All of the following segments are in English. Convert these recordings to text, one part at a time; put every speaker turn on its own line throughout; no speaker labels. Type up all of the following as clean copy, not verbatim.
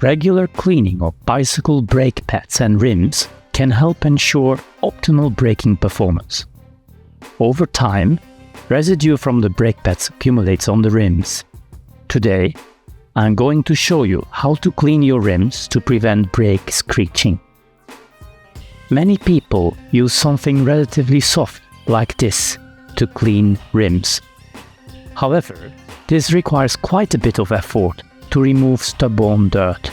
Regular cleaning of bicycle brake pads and rims can help ensure optimal braking performance. Over time, residue from the brake pads accumulates on the rims. Today, I'm going to show you how to clean your rims to prevent brake screeching. Many people use something relatively soft like this to clean rims. However, this requires quite a bit of effort to remove stubborn dirt.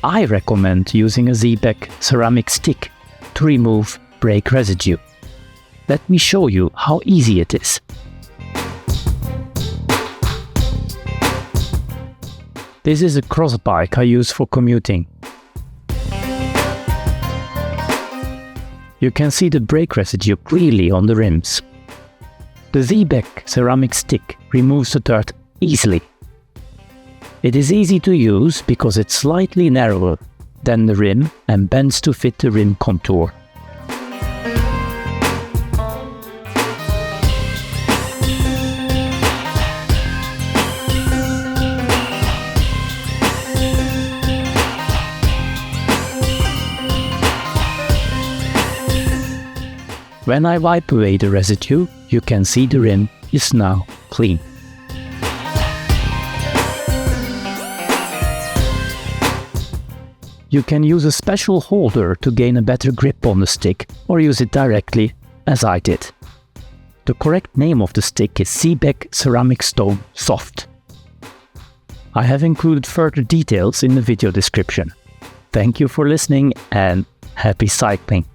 I recommend using a XEBEC ceramic stick to remove brake residue. Let me show you how easy it is. This is a cross bike I use for commuting. You can see the brake residue clearly on the rims. The XEBEC ceramic stick removes the dirt easily. It is easy to use because it's slightly narrower than the rim and bends to fit the rim contour. When I wipe away the residue, you can see the rim is now clean. You can use a special holder to gain a better grip on the stick or use it directly, as I did. The correct name of the stick is XEBEC Ceramic Stone Soft. I have included further details in the video description. Thank you for listening and happy cycling!